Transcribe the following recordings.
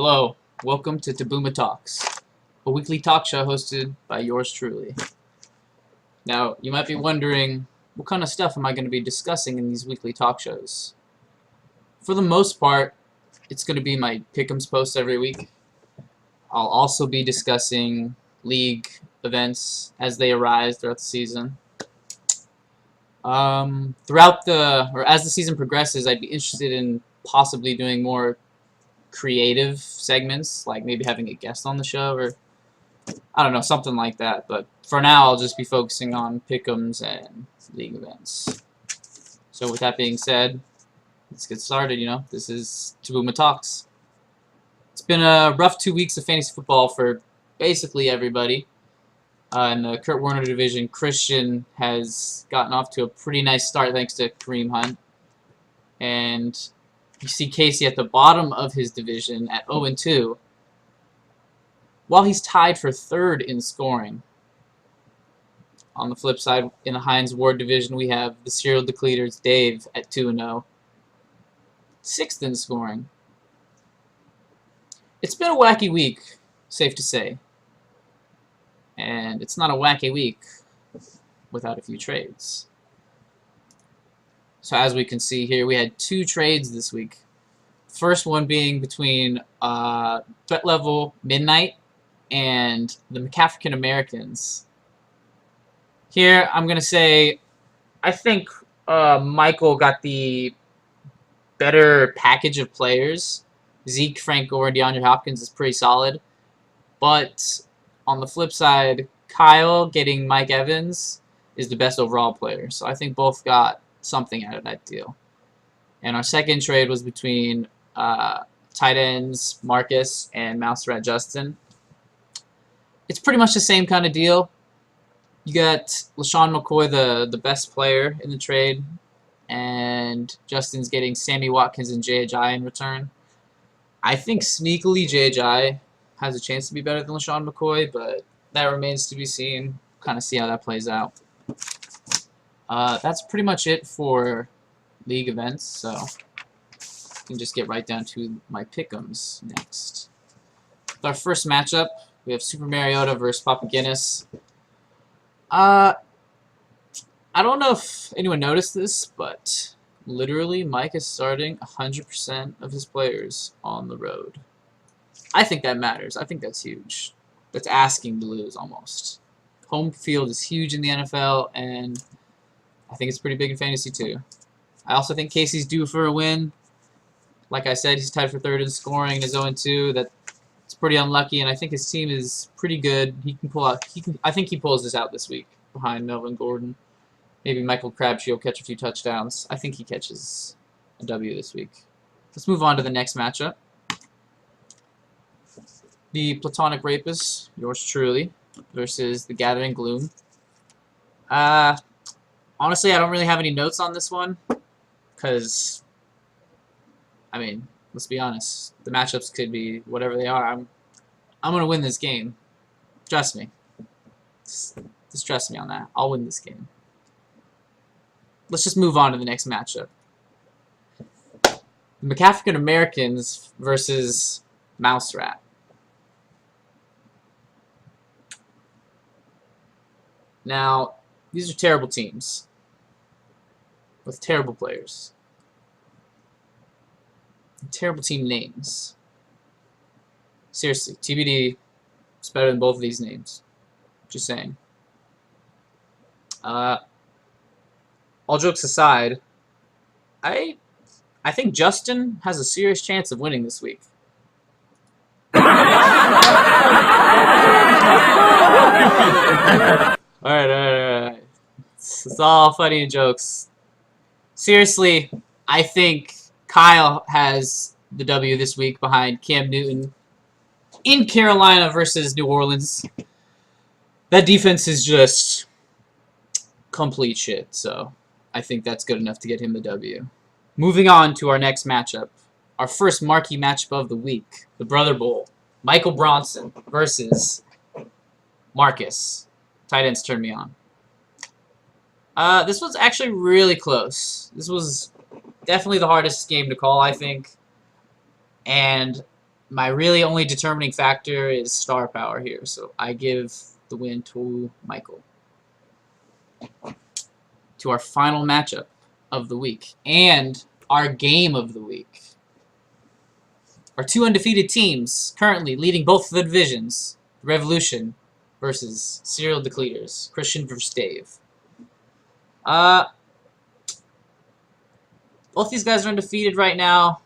Hello, welcome to TABOOMA Talks, a weekly talk show hosted by yours truly. Now, you might be wondering, what kind of stuff am I going to be discussing in these weekly talk shows? For the most part, it's going to be my pick'ems posts every week. I'll also be discussing league events as they arise throughout the season. As the season progresses, I'd be interested in possibly doing more creative segments, like maybe having a guest on the show, or I don't know, something like that. But for now, I'll just be focusing on pick'ems and league events. So with that being said, let's get started. This is TABOOMA Talks. It's been a rough 2 weeks of fantasy football for basically everybody. In the Kurt Warner division, Christian has gotten off to a pretty nice start thanks to Kareem Hunt. And you see Casey at the bottom of his division at 0-2, while he's tied for third in scoring. On the flip side, in the Hines Ward division, we have the serial decleters Dave at 2-0, sixth in scoring. It's been a wacky week, safe to say. And it's not a wacky week without a few trades. So as we can see here, we had 2 trades this week. First one being between Threat Level Midnight and the McAfrican Americans. Here, I'm going to say, I think Michael got the better package of players. Zeke, Frank Gore, and DeAndre Hopkins is pretty solid. But on the flip side, Kyle getting Mike Evans is the best overall player. So I think both got something out of that deal. And our second trade was between tight ends Marcus and Mouse Rat Justin. It's pretty much the same kind of deal. You got LaShawn McCoy, the best player in the trade, and Justin's getting Sammy Watkins and J.J. in return. I think sneakily J.J. has a chance to be better than LaShawn McCoy, but that remains to be seen. Kind of see how that plays out. That's pretty much it for league events, so I can just get right down to my pick'ems next. With our first matchup, we have Super Mariota versus Papa Guinness. I don't know if anyone noticed this, but literally Mike is starting 100% of his players on the road. I think that matters. I think that's huge. That's asking to lose almost. Home field is huge in the NFL, and I think it's pretty big in fantasy too. I also think Casey's due for a win. Like I said, he's tied for third in scoring and is 0-2. That's pretty unlucky, and I think his team is pretty good. He can pull out. I think he pulls this out this week behind Melvin Gordon. Maybe Michael Crabtree will catch a few touchdowns. I think he catches a W this week. Let's move on to the next matchup. The Platonic Rapist, yours truly, versus the Gathering Gloom. Honestly, I don't really have any notes on this one, because, I mean, let's be honest. The matchups could be whatever they are. I'm going to win this game. Trust me. Just trust me on that. I'll win this game. Let's just move on to the next matchup. The McAfrican Americans versus Mouse Rat. Now, these are terrible teams with terrible players. Terrible team names. Seriously, TBD is better than both of these names. Just saying. All jokes aside, I think Justin has a serious chance of winning this week. Alright. It's all funny and jokes. Seriously, I think Kyle has the W this week behind Cam Newton in Carolina versus New Orleans. That defense is just complete shit, so I think that's good enough to get him the W. Moving on to our next matchup. Our first marquee matchup of the week, the Brother Bowl. Michael Bronson versus Marcus. Tight ends turn me on. This was actually really close. This was definitely the hardest game to call, I think. And my really only determining factor is star power here, so I give the win to Michael. To our final matchup of the week and our game of the week. Our two undefeated teams currently leading both of the divisions. Revolution versus Serial Decleters. Christian versus Dave. Both these guys are undefeated right now,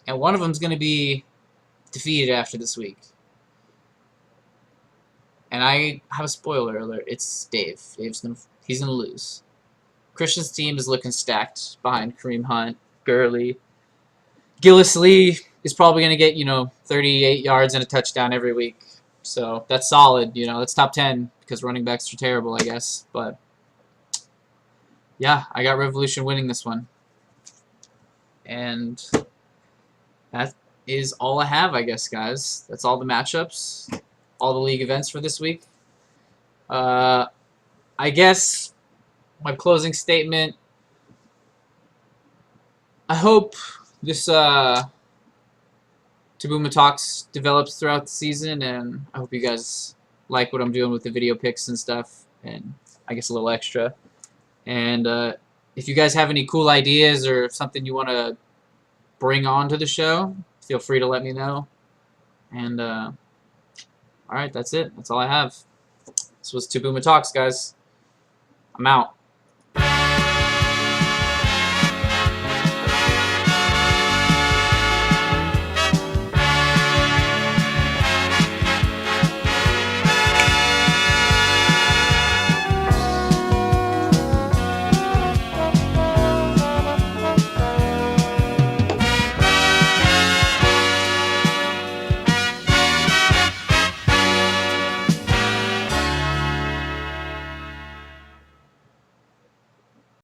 and one of them's going to be defeated after this week. And I have a spoiler alert. It's Dave. He's gonna lose. Christian's team is looking stacked behind Kareem Hunt, Gurley. Gillis Lee is probably going to get, 38 yards and a touchdown every week. So that's solid. That's top 10 because running backs are terrible, I guess. But, yeah, I got Revolution winning this one. And that is all I have, I guess, guys. That's all the matchups, all the league events for this week. I guess my closing statement, I hope this TABOOMA Talks develops throughout the season, and I hope you guys like what I'm doing with the video picks and stuff, and I guess a little extra. And if you guys have any cool ideas or something you want to bring on to the show, feel free to let me know. And alright, that's it. That's all I have. This was TABOOMA Talks, guys. I'm out.